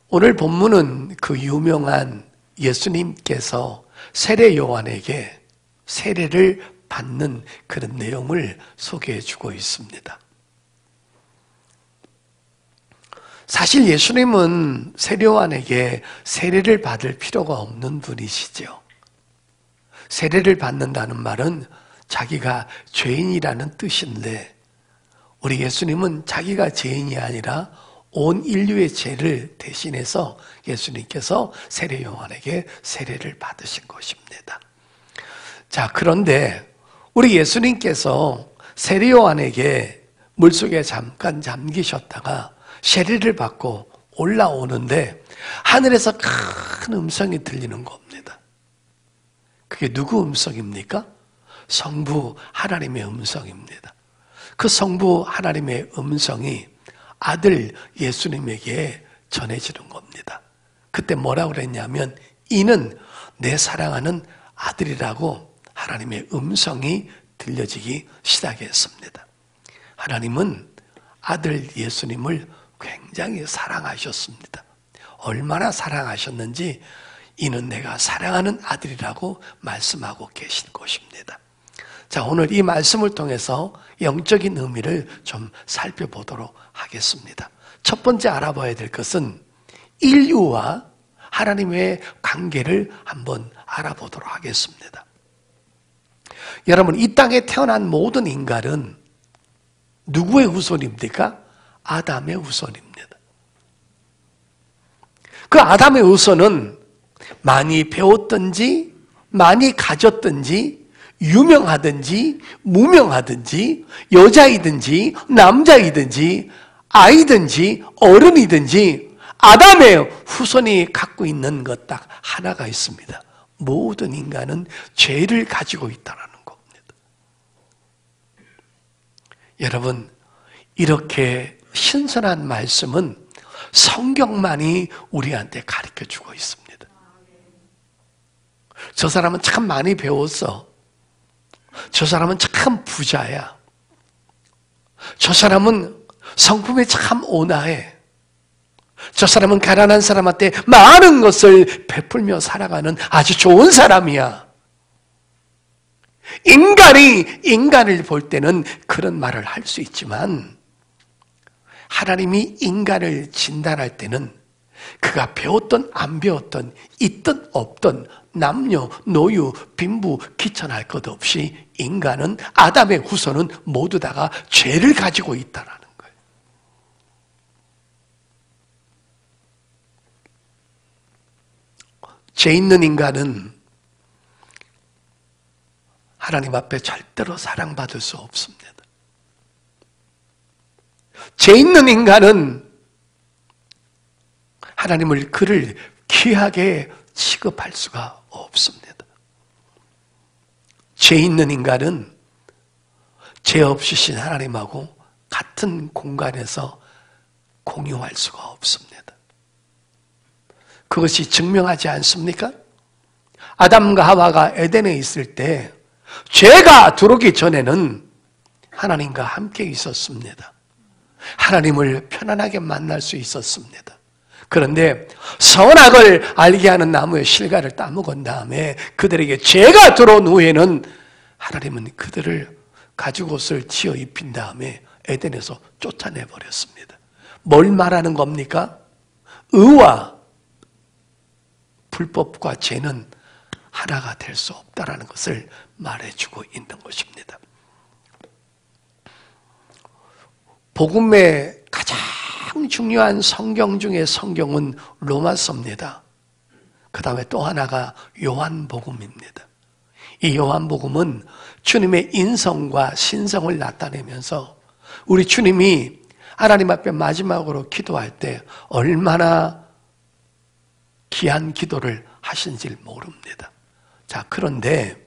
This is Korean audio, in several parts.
오늘 본문은 그 유명한 예수님께서 세례 요한에게 세례를 받는 그런 내용을 소개해 주고 있습니다. 사실 예수님은 세례 요한에게 세례를 받을 필요가 없는 분이시죠. 세례를 받는다는 말은 자기가 죄인이라는 뜻인데, 우리 예수님은 자기가 죄인이 아니라 온 인류의 죄를 대신해서 예수님께서 세례 요한에게 세례를 받으신 것입니다. 자, 그런데 우리 예수님께서 세례 요한에게 물속에 잠깐 잠기셨다가 세례를 받고 올라오는데 하늘에서 큰 음성이 들리는 겁니다. 그게 누구 음성입니까? 성부 하나님의 음성입니다. 그 성부 하나님의 음성이 아들 예수님에게 전해지는 겁니다. 그때 뭐라고 그랬냐면, 이는 내 사랑하는 아들이라고 하나님의 음성이 들려지기 시작했습니다. 하나님은 아들 예수님을 굉장히 사랑하셨습니다. 얼마나 사랑하셨는지 이는 내가 사랑하는 아들이라고 말씀하고 계신 것입니다. 자, 오늘 이 말씀을 통해서 영적인 의미를 좀 살펴보도록 하겠습니다. 첫 번째 알아봐야 될 것은 인류와 하나님의 관계를 한번 알아보도록 하겠습니다. 여러분, 이 땅에 태어난 모든 인간은 누구의 후손입니까? 아담의 후손입니다. 그 아담의 후손은 많이 배웠든지 많이 가졌든지 유명하든지 무명하든지 여자이든지 남자이든지 아이든지 어른이든지 아담의 후손이 갖고 있는 것 딱 하나가 있습니다. 모든 인간은 죄를 가지고 있다는 겁니다. 여러분, 이렇게 신선한 말씀은 성경만이 우리한테 가르쳐주고 있습니다. 저 사람은 참 많이 배웠어. 저 사람은 참 부자야. 저 사람은 성품에 참 온화해. 저 사람은 가난한 사람한테 많은 것을 베풀며 살아가는 아주 좋은 사람이야. 인간이 인간을 볼 때는 그런 말을 할 수 있지만, 하나님이 인간을 진단할 때는 그가 배웠던 안 배웠던 있든 없든 남녀, 노유, 빈부, 귀천할 것 없이 인간은, 아담의 후손은 모두 다가 죄를 가지고 있다는 거예요. 죄 있는 인간은 하나님 앞에 절대로 사랑받을 수 없습니다. 죄 있는 인간은 하나님을 그를 귀하게 취급할 수가 없습니다. 죄 있는 인간은 죄 없으신 하나님하고 같은 공간에서 공유할 수가 없습니다. 그것이 증명하지 않습니까? 아담과 하와가 에덴에 있을 때 죄가 들어오기 전에는 하나님과 함께 있었습니다. 하나님을 편안하게 만날 수 있었습니다. 그런데 선악을 알게 하는 나무의 실과를 따먹은 다음에 그들에게 죄가 들어온 후에는 하나님은 그들을 가죽옷을 지어 입힌 다음에 에덴에서 쫓아내버렸습니다. 뭘 말하는 겁니까? 의와 불법과 죄는 하나가 될 수 없다는 것을 말해주고 있는 것입니다. 복음의 가장 중요한 성경 중에 성경은 로마서입니다. 그 다음에 또 하나가 요한복음입니다. 이 요한복음은 주님의 인성과 신성을 나타내면서 우리 주님이 하나님 앞에 마지막으로 기도할 때 얼마나 귀한 기도를 하신지 모릅니다. 자, 그런데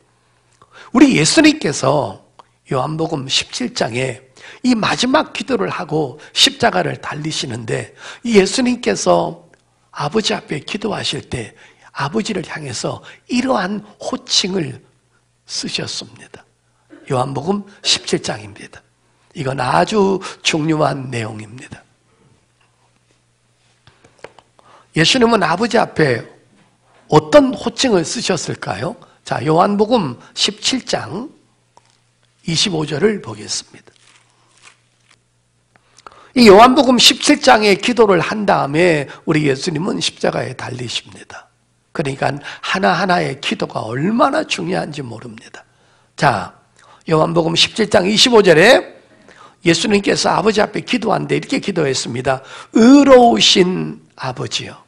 우리 예수님께서 요한복음 17장에 이 마지막 기도를 하고 십자가를 달리시는데, 예수님께서 아버지 앞에 기도하실 때 아버지를 향해서 이러한 호칭을 쓰셨습니다. 요한복음 17장입니다. 이건 아주 중요한 내용입니다. 예수님은 아버지 앞에 어떤 호칭을 쓰셨을까요? 자, 요한복음 17장 25절을 보겠습니다. 이 요한복음 17장의 기도를 한 다음에 우리 예수님은 십자가에 달리십니다. 그러니까 하나하나의 기도가 얼마나 중요한지 모릅니다. 자, 요한복음 17장 25절에 예수님께서 아버지 앞에 기도하는데 이렇게 기도했습니다. 의로우신 아버지여,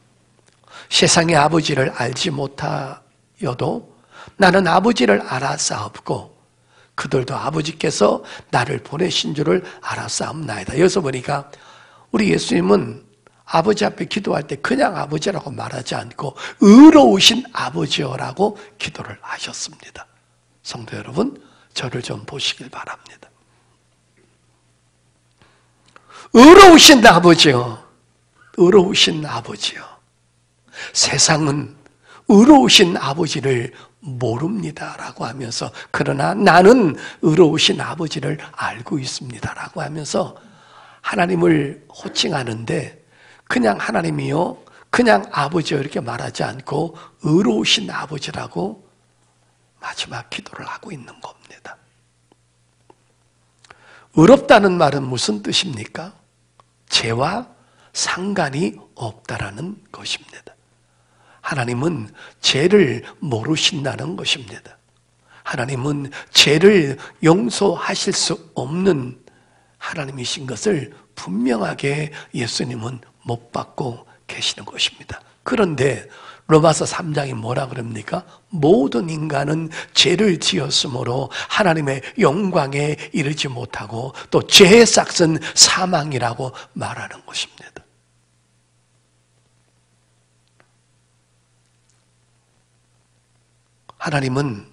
세상의 아버지를 알지 못하여도 나는 아버지를 알았사옵고 그들도 아버지께서 나를 보내신 줄을 알았사옵나이다. 여기서 보니까 우리 예수님은 아버지 앞에 기도할 때 그냥 아버지라고 말하지 않고 의로우신 아버지여라고 기도를 하셨습니다. 성도 여러분, 저를 좀 보시길 바랍니다. 의로우신 아버지여, 의로우신 아버지여. 세상은 의로우신 아버지를 모릅니다라고 하면서 그러나 나는 의로우신 아버지를 알고 있습니다라고 하면서 하나님을 호칭하는데 그냥 하나님이요, 그냥 아버지요 이렇게 말하지 않고 의로우신 아버지라고 마지막 기도를 하고 있는 겁니다. 의롭다는 말은 무슨 뜻입니까? 죄와 상관이 없다라는 것입니다. 하나님은 죄를 모르신다는 것입니다. 하나님은 죄를 용서하실 수 없는 하나님이신 것을 분명하게 예수님은 못 받고 계시는 것입니다. 그런데 로마서 3장이 뭐라 그럽니까? 모든 인간은 죄를 지었으므로 하나님의 영광에 이르지 못하고 또 죄의 삭은 사망이라고 말하는 것입니다. 하나님은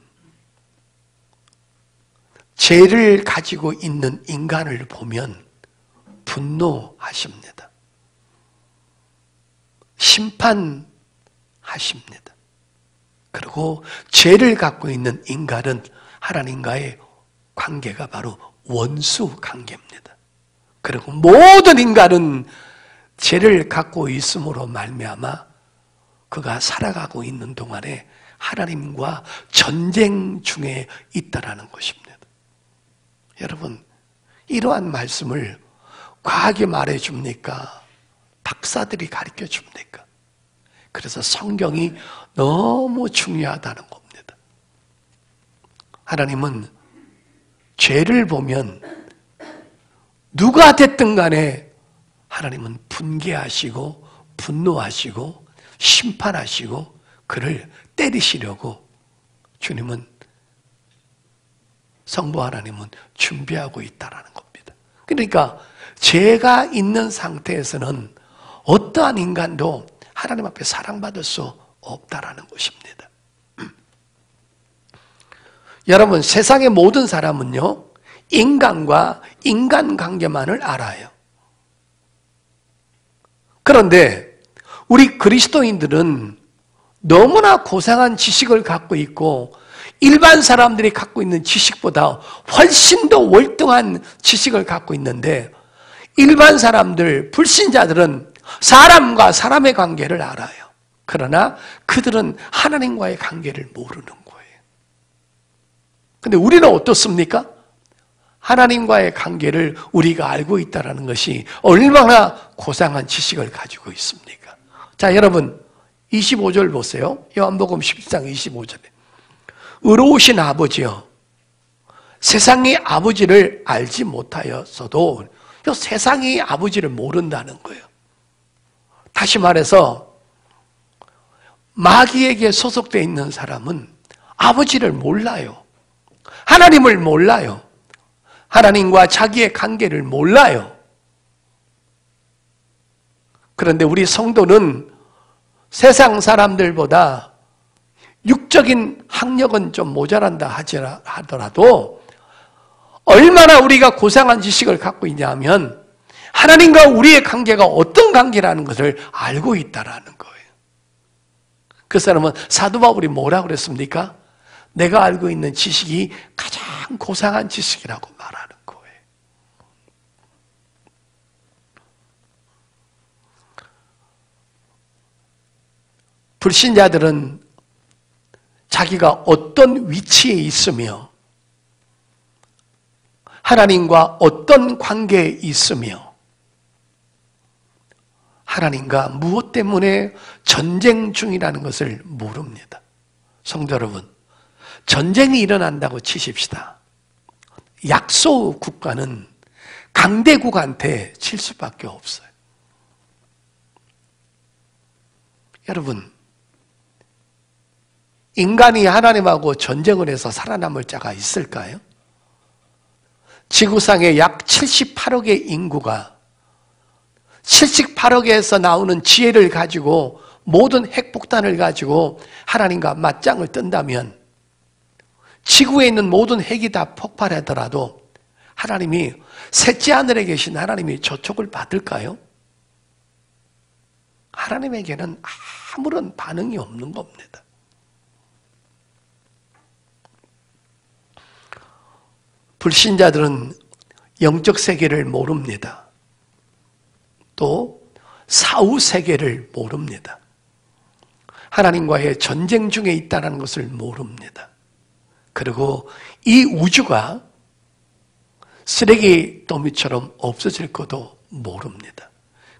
죄를 가지고 있는 인간을 보면 분노하십니다. 심판하십니다. 그리고 죄를 갖고 있는 인간은 하나님과의 관계가 바로 원수 관계입니다. 그리고 모든 인간은 죄를 갖고 있음으로 말미암아 그가 살아가고 있는 동안에 하나님과 전쟁 중에 있다라는 것입니다. 여러분, 이러한 말씀을 과하게 말해줍니까? 박사들이 가르쳐 줍니까? 그래서 성경이 너무 중요하다는 겁니다. 하나님은 죄를 보면 누가 됐든 간에 하나님은 분개하시고 분노하시고 심판하시고 그를 때리시려고 주님은, 성부 하나님은 준비하고 있다는 겁니다. 그러니까 죄가 있는 상태에서는 어떠한 인간도 하나님 앞에 사랑받을 수 없다는 것입니다. 여러분, 세상의 모든 사람은요, 인간과 인간관계만을 알아요. 그런데 우리 그리스도인들은 너무나 고상한 지식을 갖고 있고 일반 사람들이 갖고 있는 지식보다 훨씬 더 월등한 지식을 갖고 있는데 일반 사람들, 불신자들은 사람과 사람의 관계를 알아요. 그러나 그들은 하나님과의 관계를 모르는 거예요. 근데 우리는 어떻습니까? 하나님과의 관계를 우리가 알고 있다는 것이 얼마나 고상한 지식을 가지고 있습니까? 자, 여러분 25절 보세요. 요한복음 17장 25절에 의로우신 아버지여, 세상의 아버지를 알지 못하였어도 세상의 아버지를 모른다는 거예요. 다시 말해서 마귀에게 소속되어 있는 사람은 아버지를 몰라요. 하나님을 몰라요. 하나님과 자기의 관계를 몰라요. 그런데 우리 성도는 세상 사람들보다 육적인 학력은 좀 모자란다 하더라도 얼마나 우리가 고상한 지식을 갖고 있냐면 하나님과 우리의 관계가 어떤 관계라는 것을 알고 있다라는 거예요. 그 사람은 사도 바울이 뭐라고 그랬습니까? 내가 알고 있는 지식이 가장 고상한 지식이라고 말하는 거예요. 불신자들은 자기가 어떤 위치에 있으며 하나님과 어떤 관계에 있으며 하나님과 무엇 때문에 전쟁 중이라는 것을 모릅니다. 성도 여러분, 전쟁이 일어난다고 치십시다. 약소 국가는 강대국한테 칠 수밖에 없어요. 여러분, 인간이 하나님하고 전쟁을 해서 살아남을 자가 있을까요? 지구상의 약 78억의 인구가 78억에서 나오는 지혜를 가지고 모든 핵폭탄을 가지고 하나님과 맞짱을 뜬다면 지구에 있는 모든 핵이 다 폭발하더라도 하나님이 셋째 하늘에 계신 하나님이 저촉을 받을까요? 하나님에게는 아무런 반응이 없는 겁니다. 불신자들은 영적 세계를 모릅니다. 또 사후 세계를 모릅니다. 하나님과의 전쟁 중에 있다는 것을 모릅니다. 그리고 이 우주가 쓰레기 더미처럼 없어질 것도 모릅니다.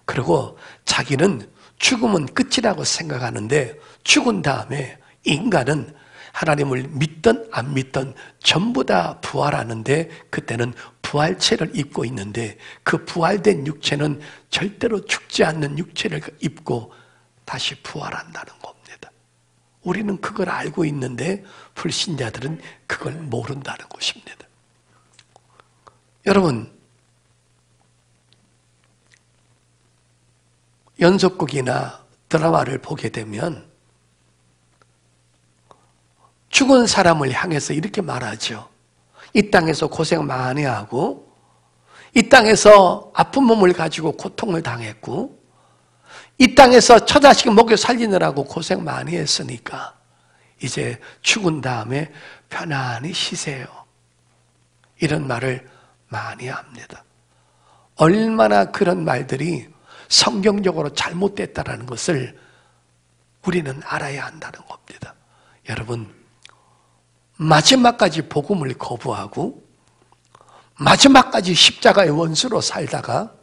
그리고 자기는 죽음은 끝이라고 생각하는데 죽은 다음에 인간은 하나님을 믿든 안 믿든 전부 다 부활하는데 그때는 부활체를 입고 있는데 그 부활된 육체는 절대로 죽지 않는 육체를 입고 다시 부활한다는 겁니다. 우리는 그걸 알고 있는데 불신자들은 그걸 모른다는 것입니다. 여러분, 연속극이나 드라마를 보게 되면 죽은 사람을 향해서 이렇게 말하죠. 이 땅에서 고생 많이 하고 이 땅에서 아픈 몸을 가지고 고통을 당했고 이 땅에서 처자식 먹여 살리느라고 고생 많이 했으니까 이제 죽은 다음에 편안히 쉬세요. 이런 말을 많이 합니다. 얼마나 그런 말들이 성경적으로 잘못됐다는 것을 우리는 알아야 한다는 겁니다. 여러분, 마지막까지 복음을 거부하고 마지막까지 십자가의 원수로 살다가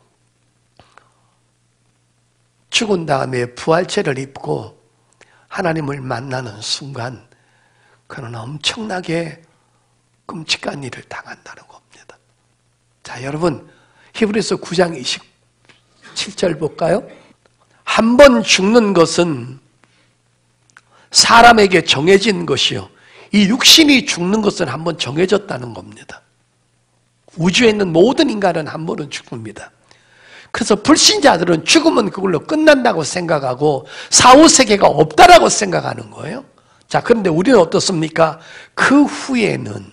죽은 다음에 부활체를 입고 하나님을 만나는 순간 그는 엄청나게 끔찍한 일을 당한다는 겁니다. 자, 여러분, 히브리서 9장 27절 볼까요? 한 번 죽는 것은 사람에게 정해진 것이요, 이 육신이 죽는 것은 한 번 정해졌다는 겁니다. 우주에 있는 모든 인간은 한 번은 죽습니다. 그래서 불신자들은 죽으면 그걸로 끝난다고 생각하고 사후세계가 없다라고 생각하는 거예요. 자, 그런데 우리는 어떻습니까? 그 후에는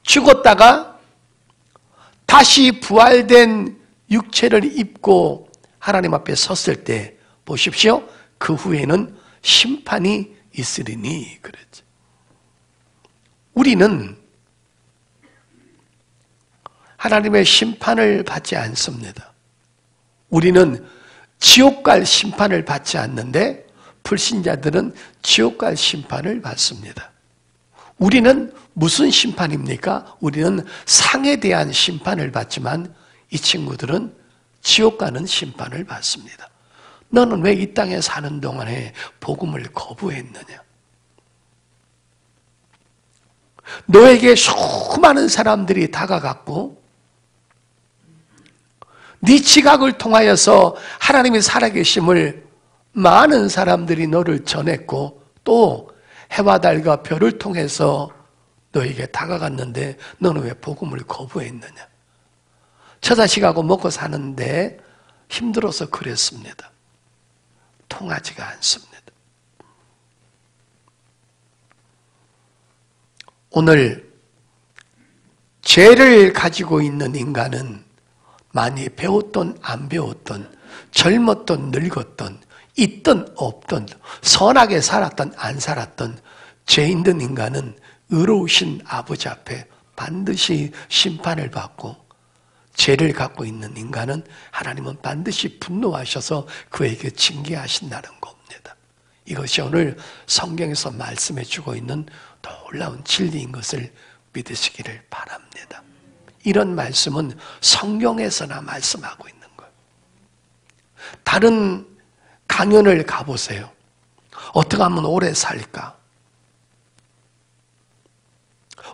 죽었다가 다시 부활된 육체를 입고 하나님 앞에 섰을 때 보십시오. 그 후에는 심판이 있으리니 그랬죠. 우리는 하나님의 심판을 받지 않습니다. 우리는 지옥 갈 심판을 받지 않는데 불신자들은 지옥 갈 심판을 받습니다. 우리는 무슨 심판입니까? 우리는 상에 대한 심판을 받지만 이 친구들은 지옥 가는 심판을 받습니다. 너는 왜 이 땅에 사는 동안에 복음을 거부했느냐? 너에게 수많은 사람들이 다가갔고 네 지각을 통하여서 하나님의 살아계심을 많은 사람들이 너를 전했고 또 해와 달과 별을 통해서 너에게 다가갔는데 너는 왜 복음을 거부했느냐? 처자식하고 먹고 사는데 힘들어서 그랬습니다. 통하지가 않습니다. 오늘 죄를 가지고 있는 인간은 많이 배웠던 안 배웠던 젊었던 늙었던 있던 없던 선하게 살았던 안 살았던 죄 있는 인간은 의로우신 아버지 앞에 반드시 심판을 받고 죄를 갖고 있는 인간은 하나님은 반드시 분노하셔서 그에게 징계하신다는 겁니다. 이것이 오늘 성경에서 말씀해 주고 있는 놀라운 진리인 것을 믿으시기를 바랍니다. 이런 말씀은 성경에서나 말씀하고 있는 거예요. 다른 강연을 가보세요. 어떻게 하면 오래 살까?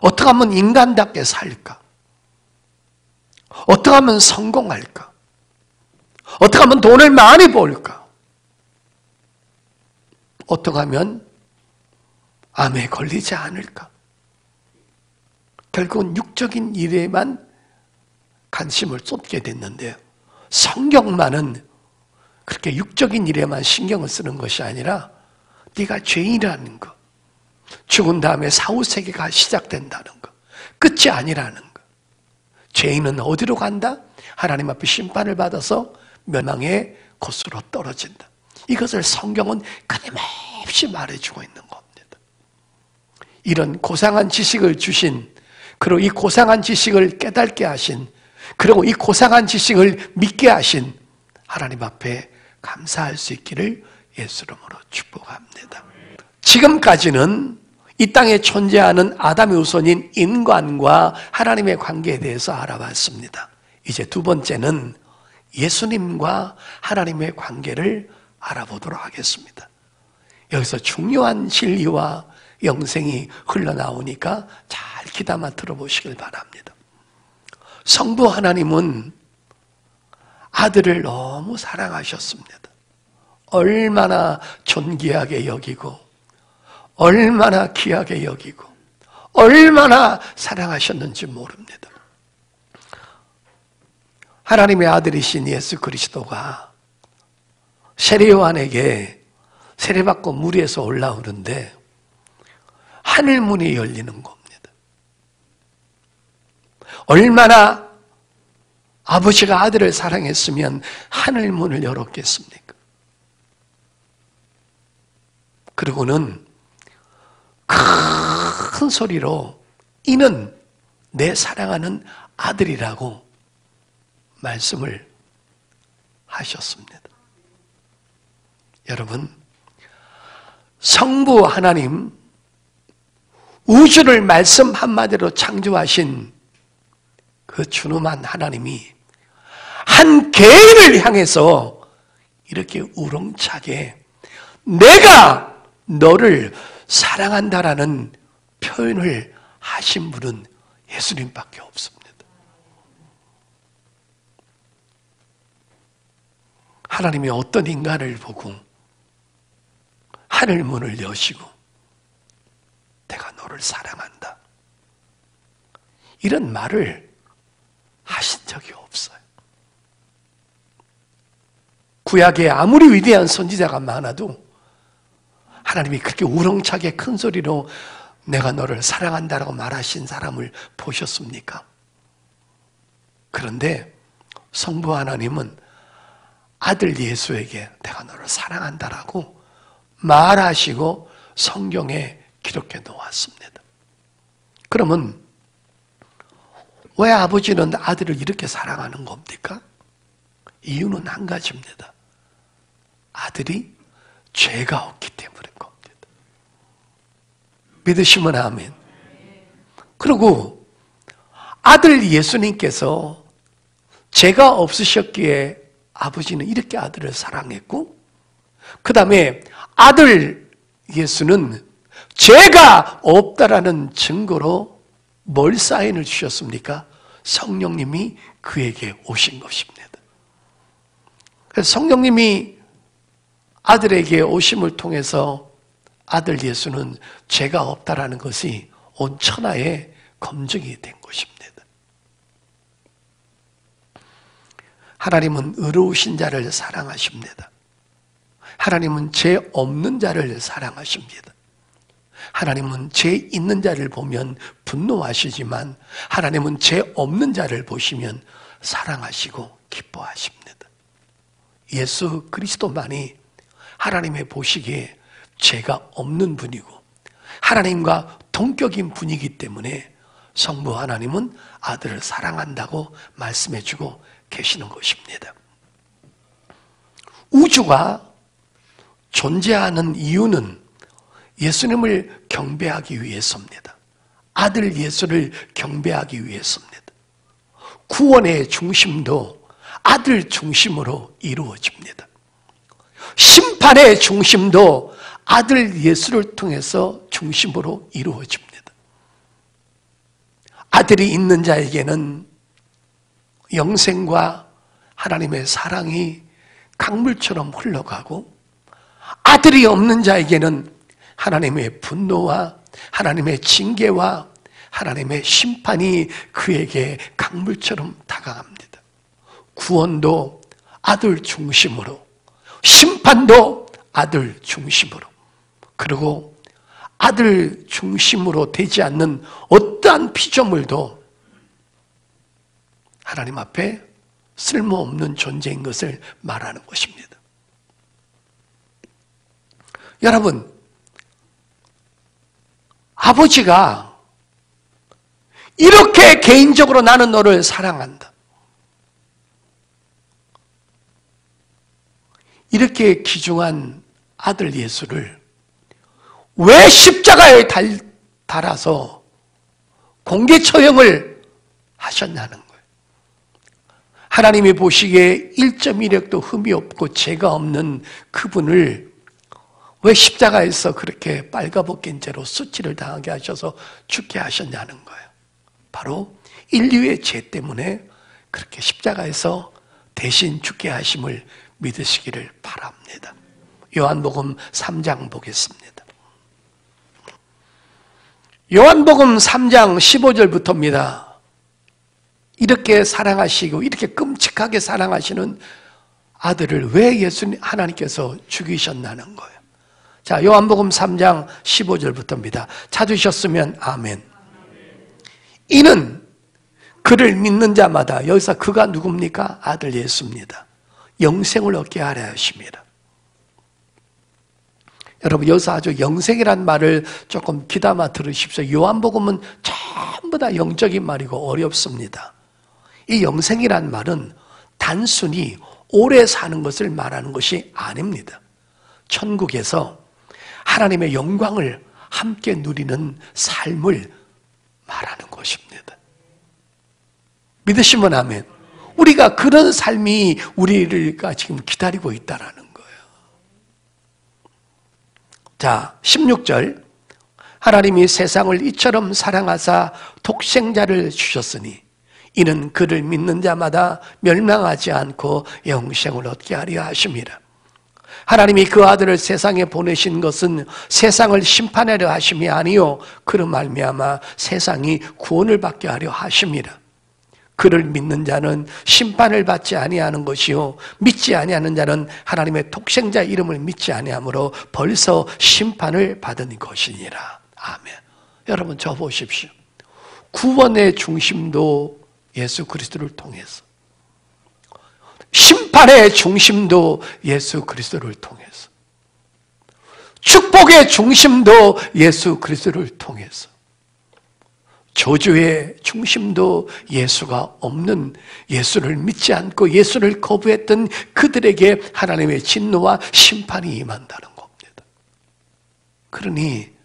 어떻게 하면 인간답게 살까? 어떻게 하면 성공할까? 어떻게 하면 돈을 많이 벌까? 어떻게 하면 암에 걸리지 않을까? 결국은 육적인 일에만 관심을 쏟게 됐는데요. 성경만은 그렇게 육적인 일에만 신경을 쓰는 것이 아니라 네가 죄인이라는 것, 죽은 다음에 사후세계가 시작된다는 것, 끝이 아니라는 것. 죄인은 어디로 간다? 하나님 앞에 심판을 받아서 멸망의 곳으로 떨어진다. 이것을 성경은 끊임없이 말해주고 있는 겁니다. 이런 고상한 지식을 주신, 그리고 이 고상한 지식을 깨닫게 하신, 그리고 이 고상한 지식을 믿게 하신 하나님 앞에 감사할 수 있기를 예수 이름으로 축복합니다. 지금까지는 이 땅에 존재하는 아담의 후손인 인간과 하나님의 관계에 대해서 알아봤습니다. 이제 두 번째는 예수님과 하나님의 관계를 알아보도록 하겠습니다. 여기서 중요한 진리와 영생이 흘러나오니까 잘 귀담아 들어보시길 바랍니다. 성부 하나님은 아들을 너무 사랑하셨습니다. 얼마나 존귀하게 여기고 얼마나 귀하게 여기고 얼마나 사랑하셨는지 모릅니다. 하나님의 아들이신 예수 그리스도가 세례요한에게 세례받고 물 위에서 올라오는데 하늘문이 열리는 겁니다. 얼마나 아버지가 아들을 사랑했으면 하늘문을 열었겠습니까? 그리고는 큰 소리로 이는 내 사랑하는 아들이라고 말씀을 하셨습니다. 여러분, 성부 하나님, 우주를 말씀 한마디로 창조하신 그 준엄한 하나님이 한 개인을 향해서 이렇게 우렁차게 내가 너를 사랑한다라는 표현을 하신 분은 예수님밖에 없습니다. 하나님이 어떤 인간을 보고 하늘문을 여시고 내가 너를 사랑한다 이런 말을 하신 적이 없어요. 구약에 아무리 위대한 선지자가 많아도 하나님이 그렇게 우렁차게 큰 소리로 내가 너를 사랑한다라고 말하신 사람을 보셨습니까? 그런데 성부 하나님은 아들 예수에게 내가 너를 사랑한다라고 말하시고 성경에 기록해 놓았습니다. 그러면 왜 아버지는 아들을 이렇게 사랑하는 겁니까? 이유는 한 가지입니다. 아들이 죄가 없기 때문인 겁니다. 믿으시면 아멘. 그리고 아들 예수님께서 죄가 없으셨기에 아버지는 이렇게 아들을 사랑했고, 그 다음에 아들 예수는 죄가 없다라는 증거로 뭘 사인을 주셨습니까? 성령님이 그에게 오신 것입니다. 그래서 성령님이 아들에게 오심을 통해서 아들 예수는 죄가 없다라는 것이 온 천하에 검증이 된 것입니다. 하나님은 의로우신 자를 사랑하십니다. 하나님은 죄 없는 자를 사랑하십니다. 하나님은 죄 있는 자를 보면 분노하시지만 하나님은 죄 없는 자를 보시면 사랑하시고 기뻐하십니다. 예수 그리스도만이 하나님의 보시기에 죄가 없는 분이고 하나님과 동격인 분이기 때문에 성부 하나님은 아들을 사랑한다고 말씀해주고 계시는 것입니다. 우주가 존재하는 이유는 예수님을 경배하기 위해서입니다. 아들 예수를 경배하기 위해서입니다. 구원의 중심도 아들 중심으로 이루어집니다. 심판의 중심도 아들 예수를 통해서 중심으로 이루어집니다. 아들이 있는 자에게는 영생과 하나님의 사랑이 강물처럼 흘러가고, 아들이 없는 자에게는 하나님의 분노와 하나님의 징계와 하나님의 심판이 그에게 강물처럼 다가갑니다. 구원도 아들 중심으로, 심판도 아들 중심으로, 그리고 아들 중심으로 되지 않는 어떠한 피조물도 하나님 앞에 쓸모없는 존재인 것을 말하는 것입니다. 여러분, 아버지가 이렇게 개인적으로 나는 너를 사랑한다, 이렇게 귀중한 아들 예수를 왜 십자가에 달아서 공개 처형을 하셨냐는 거예요. 하나님이 보시기에 1.1획도 흠이 없고 죄가 없는 그분을 왜 십자가에서 그렇게 빨가벗긴 채로 수치를 당하게 하셔서 죽게 하셨냐는 거예요. 바로 인류의 죄 때문에 그렇게 십자가에서 대신 죽게 하심을 믿으시기를 바랍니다. 요한복음 3장 보겠습니다. 요한복음 3장 15절부터입니다. 이렇게 사랑하시고 이렇게 끔찍하게 사랑하시는 아들을 왜 예수님 하나님께서 죽이셨나는 거예요. 자, 요한복음 3장 15절부터입니다. 찾으셨으면 아멘. 이는 그를 믿는 자마다, 여기서 그가 누굽니까? 아들 예수입니다. 영생을 얻게 하려 하십니다. 여러분, 여기서 아주 영생이란 말을 조금 귀담아 들으십시오. 요한복음은 전부 다 영적인 말이고 어렵습니다. 이 영생이란 말은 단순히 오래 사는 것을 말하는 것이 아닙니다. 천국에서 하나님의 영광을 함께 누리는 삶을 말하는 것입니다. 믿으시면 아멘. 우리가 그런 삶이 우리가 지금 기다리고 있다라는 거예요. 자, 16절. 하나님이 세상을 이처럼 사랑하사 독생자를 주셨으니 이는 그를 믿는 자마다 멸망하지 않고 영생을 얻게 하려 하심이라. 하나님이 그 아들을 세상에 보내신 것은 세상을 심판하려 하심이 아니요 그로 말미암아 세상이 구원을 받게 하려 하심이라. 그를 믿는 자는 심판을 받지 아니하는 것이요 믿지 아니하는 자는 하나님의 독생자 이름을 믿지 아니하므로 벌써 심판을 받은 것이니라. 아멘. 여러분, 저 보십시오. 구원의 중심도 예수 그리스도를 통해서, 심판의 중심도 예수 그리스도를 통해서, 축복의 중심도 예수 그리스도를 통해서, 저주의 중심도 예수가 없는, 예수를 믿지 않고 예수를 거부했던 그들에게 하나님의 진노와 심판이 임한다는 겁니다. 그러니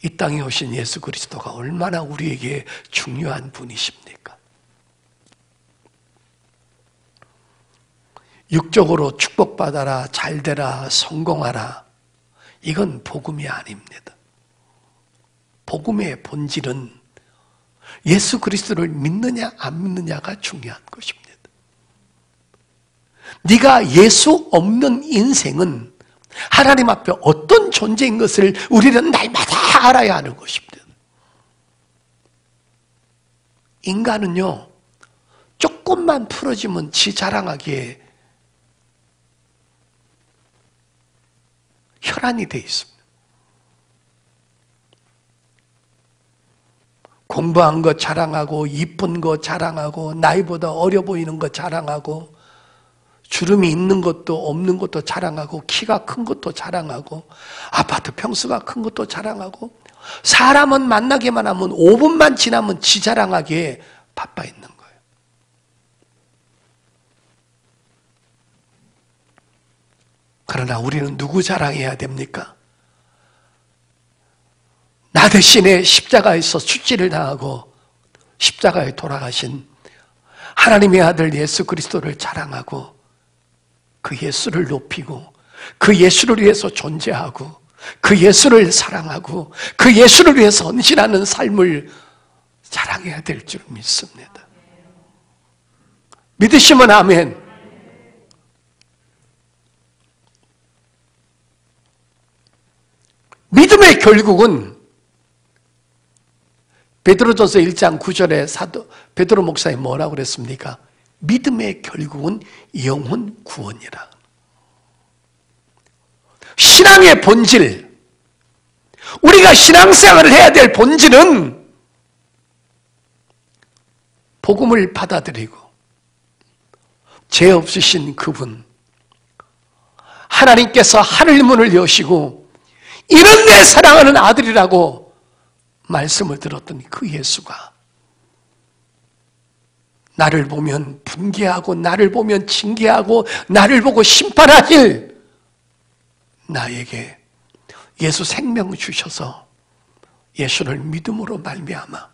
이 땅에 오신 예수 그리스도가 얼마나 우리에게 중요한 분이십니까? 육적으로 축복받아라, 잘되라, 성공하라, 이건 복음이 아닙니다. 복음의 본질은 예수 그리스도를 믿느냐 안 믿느냐가 중요한 것입니다. 네가 예수 없는 인생은 하나님 앞에 어떤 존재인 것을 우리는 날마다 알아야 하는 것입니다. 인간은요, 조금만 풀어지면 지 자랑하기에 혈안이 돼 있습니다. 공부한 거 자랑하고, 이쁜 거 자랑하고, 나이보다 어려 보이는 거 자랑하고, 주름이 있는 것도 없는 것도 자랑하고, 키가 큰 것도 자랑하고, 아파트 평수가 큰 것도 자랑하고, 사람은 만나기만 하면 5분만 지나면 지 자랑하기에 바빠 있는 거예요. 그러나 우리는 누구 자랑해야 됩니까? 나 대신에 십자가에서 수치를 당하고 십자가에 돌아가신 하나님의 아들 예수 그리스도를 자랑하고 그 예수를 높이고 그 예수를 위해서 존재하고 그 예수를 사랑하고 그 예수를 위해서 헌신하는 삶을 자랑해야 될 줄 믿습니다. 믿으시면 아멘. 믿음의 결국은 베드로전서 1장 9절에 사도 베드로 목사님 뭐라고 그랬습니까? 믿음의 결국은 영혼 구원이라. 신앙의 본질, 우리가 신앙생활을 해야 될 본질은 복음을 받아들이고 죄 없으신 그분, 하나님께서 하늘 문을 여시고 이런 내 사랑하는 아들이라고 말씀을 들었던 그 예수가 나를 보면 분개하고 나를 보면 징계하고 나를 보고 심판하실 나에게 예수 생명 주셔서 예수를 믿음으로 말미암아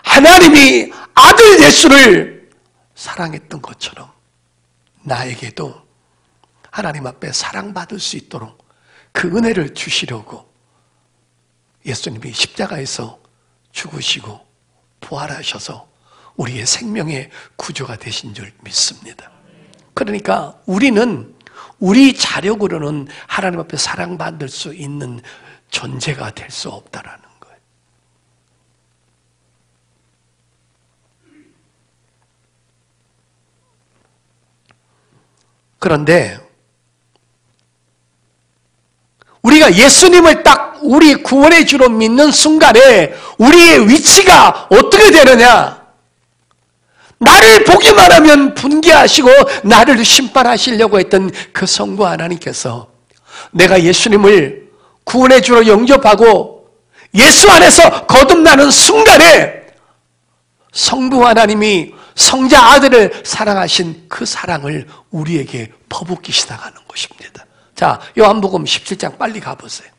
하나님이 아들 예수를 사랑했던 것처럼 나에게도 하나님 앞에 사랑받을 수 있도록 그 은혜를 주시려고 예수님이 십자가에서 죽으시고 부활하셔서 우리의 생명의 구주가 되신 줄 믿습니다. 그러니까 우리는 우리 자력으로는 하나님 앞에 사랑받을 수 있는 존재가 될 수 없다라는 거예요. 그런데 우리가 예수님을 딱 우리 구원의 주로 믿는 순간에 우리의 위치가 어떻게 되느냐? 나를 보기만 하면 분개하시고 나를 심판하시려고 했던 그 성부 하나님께서 내가 예수님을 구원의 주로 영접하고 예수 안에서 거듭나는 순간에 성부 하나님이 성자 아들을 사랑하신 그 사랑을 우리에게 퍼붓기 시작하는 것입니다. 자, 요한복음 17장 빨리 가보세요.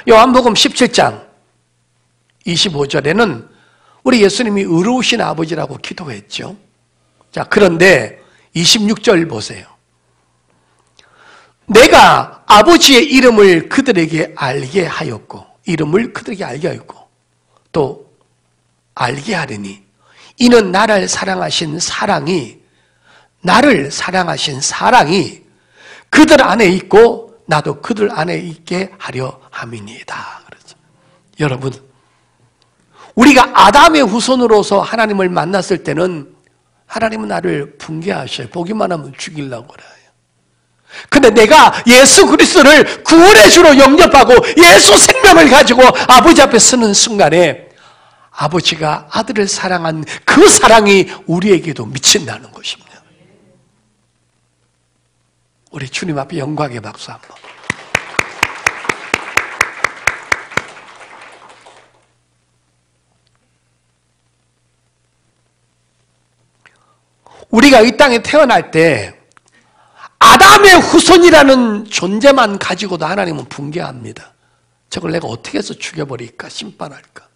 요한복음 17장 25절에는 우리 예수님이 의로우신 아버지라고 기도했죠. 자, 그런데 26절 보세요. 내가 아버지의 이름을 그들에게 알게 하였고, 이름을 그들에게 알게 하였고, 또 알게 하리니 이는 나를 사랑하신 사랑이 그들 안에 있고 나도 그들 안에 있게 하려 함이니이다. 그렇죠. 여러분, 우리가 아담의 후손으로서 하나님을 만났을 때는 하나님은 나를 분개하셔요. 보기만 하면 죽이려고 그래요. 근데 내가 예수 그리스도를 구원의 주로 영접하고 예수 생명을 가지고 아버지 앞에 서는 순간에 아버지가 아들을 사랑한 그 사랑이 우리에게도 미친다는 것입니다. 우리 주님 앞에 영광의 박수 한번. 우리가 이 땅에 태어날 때 아담의 후손이라는 존재만 가지고도 하나님은 분개합니다. 저걸 내가 어떻게 해서 죽여버릴까? 심판할까?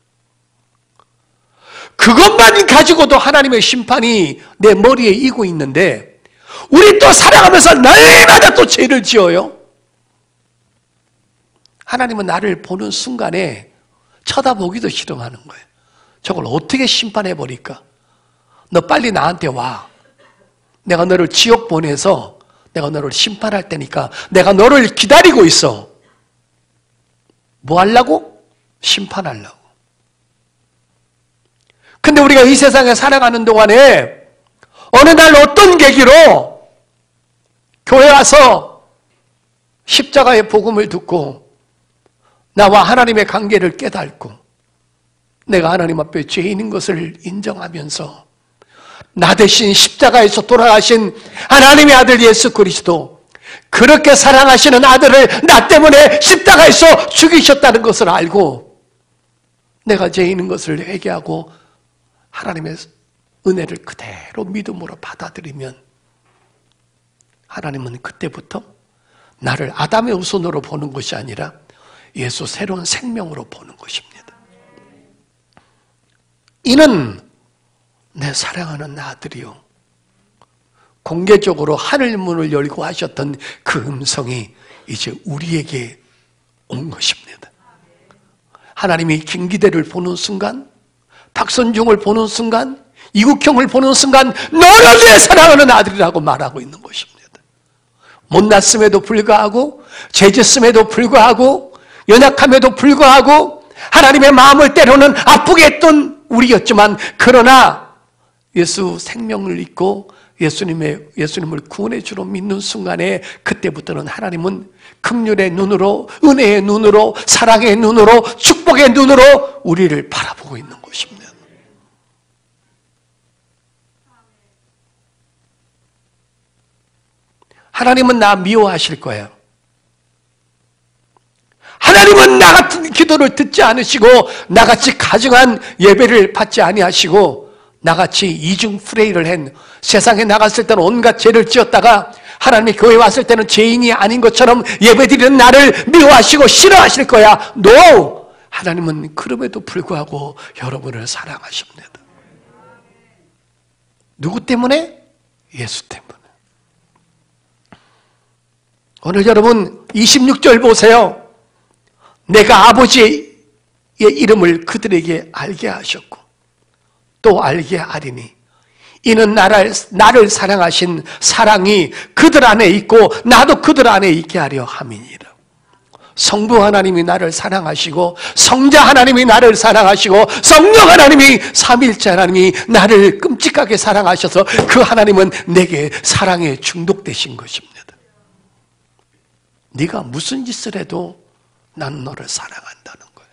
그것만 가지고도 하나님의 심판이 내 머리에 이고 있는데 우리 또 살아가면서 날마다 또 죄를 지어요. 하나님은 나를 보는 순간에 쳐다보기도 싫어하는 거예요. 저걸 어떻게 심판해버릴까? 너 빨리 나한테 와. 내가 너를 지옥 보내서 내가 너를 심판할 테니까 내가 너를 기다리고 있어. 뭐 하려고? 심판하려고. 근데 우리가 이 세상에 살아가는 동안에 어느 날 어떤 계기로 교회 와서 십자가의 복음을 듣고 나와 하나님의 관계를 깨닫고 내가 하나님 앞에 죄인인 것을 인정하면서 나 대신 십자가에서 돌아가신 하나님의 아들 예수 그리스도, 그렇게 사랑하시는 아들을 나 때문에 십자가에서 죽이셨다는 것을 알고 내가 죄인인 것을 회개하고 하나님의 은혜를 그대로 믿음으로 받아들이면 하나님은 그때부터 나를 아담의 후손으로 보는 것이 아니라 예수 새로운 생명으로 보는 것입니다. 이는 내 사랑하는 아들이요, 공개적으로 하늘 문을 열고 하셨던 그 음성이 이제 우리에게 온 것입니다. 하나님이 김기대를 보는 순간, 박선중을 보는 순간, 이국형을 보는 순간 너는 내 사랑하는 아들이라고 말하고 있는 것입니다. 못났음에도 불구하고, 죄졌음에도 불구하고, 연약함에도 불구하고 하나님의 마음을 때로는 아프게 했던 우리였지만, 그러나 예수 생명을 잊고 예수님을 구원의 주로 믿는 순간에 그때부터는 하나님은 긍휼의 눈으로, 은혜의 눈으로, 사랑의 눈으로, 축복의 눈으로 우리를 바라보고 있는 것입니다. 하나님은 나 미워하실 거예요. 하나님은 나 같은 기도를 듣지 않으시고 나같이 가증한 예배를 받지 아니하시고 나같이 이중 프레이를 한, 세상에 나갔을 때는 온갖 죄를 지었다가 하나님의 교회 왔을 때는 죄인이 아닌 것처럼 예배드리는 나를 미워하시고 싫어하실 거야. No! 하나님은 그럼에도 불구하고 여러분을 사랑하십니다. 누구 때문에? 예수 때문에. 오늘 여러분 26절 보세요. 내가 아버지의 이름을 그들에게 알게 하셨고 또 알게 하리니 이는 나를 사랑하신 사랑이 그들 안에 있고 나도 그들 안에 있게 하려 함이니라. 성부 하나님이 나를 사랑하시고 성자 하나님이 나를 사랑하시고 성령 하나님이, 삼위일체 하나님이 나를 끔찍하게 사랑하셔서 그 하나님은 내게 사랑에 중독되신 것입니다. 네가 무슨 짓을 해도 나는 너를 사랑한다는 거예요.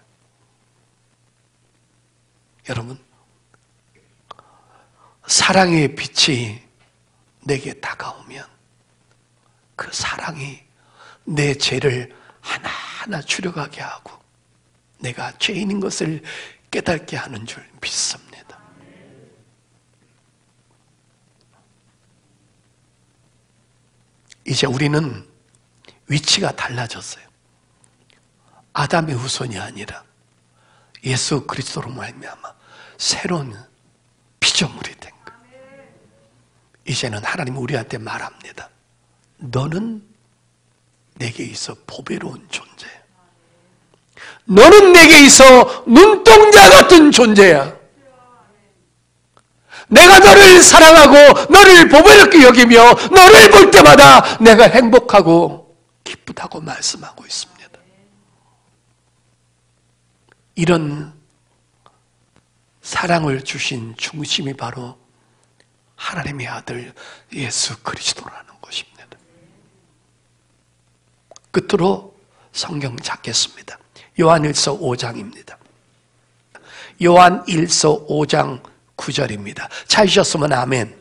여러분, 사랑의 빛이 내게 다가오면 그 사랑이 내 죄를 하나하나 추려가게 하고 내가 죄인인 것을 깨닫게 하는 줄 믿습니다. 이제 우리는 위치가 달라졌어요. 아담의 후손이 아니라 예수 그리스도로 말미암아 새로운 피조물이 된 거예요. 이제는 하나님은 우리한테 말합니다. 너는 내게 있어 보배로운 존재야. 너는 내게 있어 눈동자 같은 존재야. 내가 너를 사랑하고 너를 보배롭게 여기며 너를 볼 때마다 내가 행복하고 기쁘다고 말씀하고 있습니다. 이런 사랑을 주신 중심이 바로 하나님의 아들 예수 그리스도라는 것입니다. 끝으로 성경 찾겠습니다. 요한일서 5장입니다. 요한일서 5장 9절입니다. 찾으셨으면 아멘.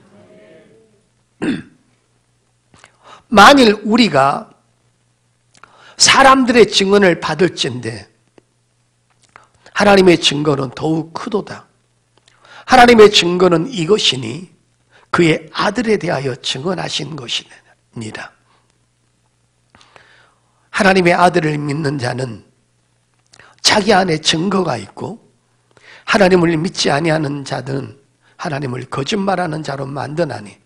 만일 우리가 사람들의 증언을 받을진대 하나님의 증거는 더욱 크도다. 하나님의 증거는 이것이니 그의 아들에 대하여 증언하신 것이니라. 하나님의 아들을 믿는 자는 자기 안에 증거가 있고 하나님을 믿지 아니하는 자들은 하나님을 거짓말하는 자로 만드나니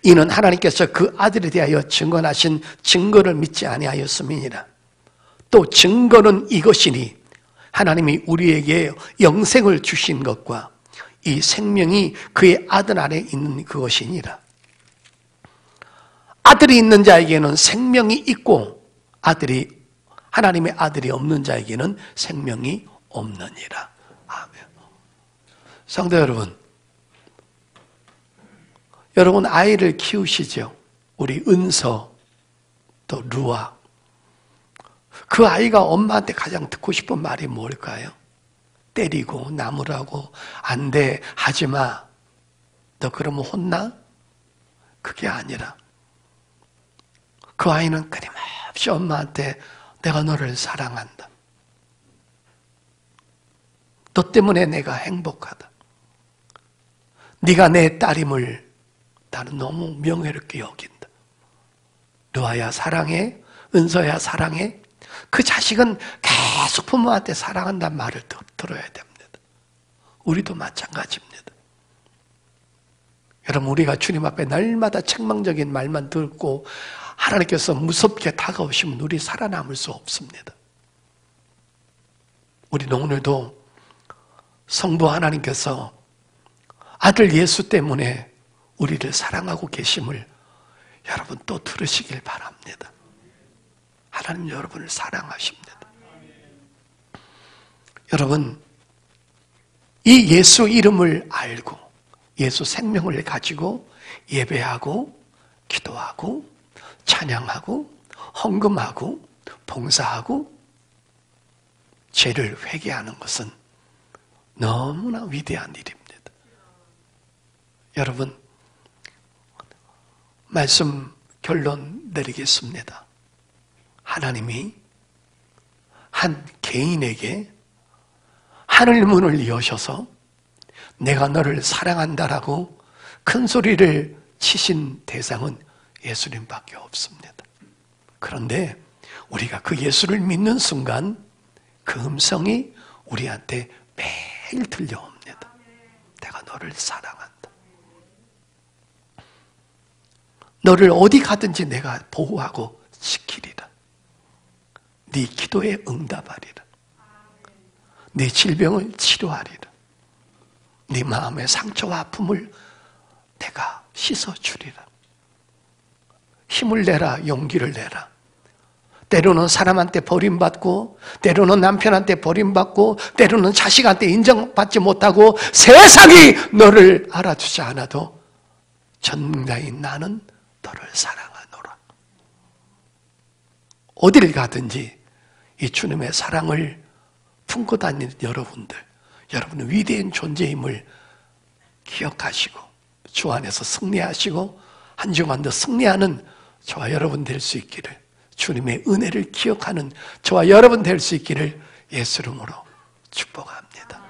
이는 하나님께서 그 아들에 대하여 증언하신 증거를 믿지 아니하였음이니라. 또 증거는 이것이니 하나님이 우리에게 영생을 주신 것과 이 생명이 그의 아들 안에 있는 그것이니라. 아들이 있는 자에게는 생명이 있고 하나님의 아들이 없는 자에게는 생명이 없느니라. 아멘. 성도 여러분 아이를 키우시죠? 우리 은서 또 루아, 그 아이가 엄마한테 가장 듣고 싶은 말이 뭘까요? 때리고 나무라고, 안 돼, 하지마, 너 그러면 혼나? 그게 아니라 그 아이는 끊임없이 엄마한테 내가 너를 사랑한다, 너 때문에 내가 행복하다, 네가 내 딸임을 나는 너무 명예롭게 여긴다, 르아야 사랑해, 은서야 사랑해. 그 자식은 계속 부모한테 사랑한다는 말을 들어야 됩니다. 우리도 마찬가지입니다. 여러분, 우리가 주님 앞에 날마다 책망적인 말만 듣고 하나님께서 무섭게 다가오시면 우리 살아남을 수 없습니다. 우리는 오늘도 성부 하나님께서 아들 예수 때문에 우리를 사랑하고 계심을 여러분 또 들으시길 바랍니다. 하나님 여러분을 사랑하십니다. 여러분, 이 예수 이름을 알고 예수 생명을 가지고 예배하고 기도하고 찬양하고 헌금하고 봉사하고 죄를 회개하는 것은 너무나 위대한 일입니다. 여러분, 말씀 결론 내리겠습니다. 하나님이 한 개인에게 하늘 문을 여셔서 내가 너를 사랑한다라고 큰 소리를 치신 대상은 예수님밖에 없습니다. 그런데 우리가 그 예수를 믿는 순간 그 음성이 우리한테 매일 들려옵니다. 내가 너를 사랑한다. 너를 어디 가든지 내가 보호하고 지키리라. 네 기도에 응답하리라. 네 질병을 치료하리라. 네 마음의 상처와 아픔을 내가 씻어주리라. 힘을 내라, 용기를 내라. 때로는 사람한테 버림받고, 때로는 남편한테 버림받고, 때로는 자식한테 인정받지 못하고, 세상이 너를 알아주지 않아도 전능자인 나는 너를 사랑하노라. 어디를 가든지 이 주님의 사랑을 품고 다니는 여러분들, 여러분의 위대한 존재임을 기억하시고 주 안에서 승리하시고 한 주간 더 승리하는 저와 여러분 될 수 있기를, 주님의 은혜를 기억하는 저와 여러분 될 수 있기를 예수 이름으로 축복합니다.